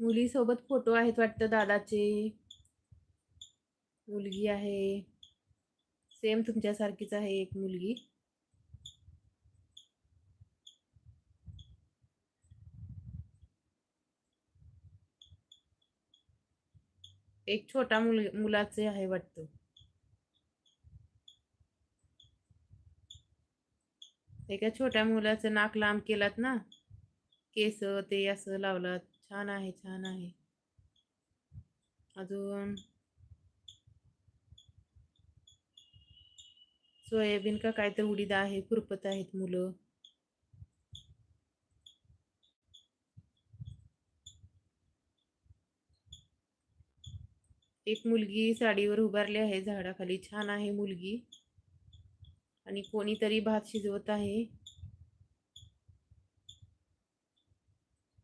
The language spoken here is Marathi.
मुलीसोबत फोटो आहेत वाटतं दादाचे. मुलगी आहे. सेम तुमच्यासारखीच आहे एक मुलगी. एक छोटा मुलाचे आहे वाटतं. एका छोट्या मुलाचं नाक लांब केलात ना, केस ते असं लावलात. छान आहे, छान आहे. अजून सोयाबीन का काय तर उडीद आहे, खुरपत आहेत मुलं. एक मुलगी साडीवर उभारली आहे झाडाखाली. छान आहे मुलगी. आणि कोणीतरी भात शिजवत आहे.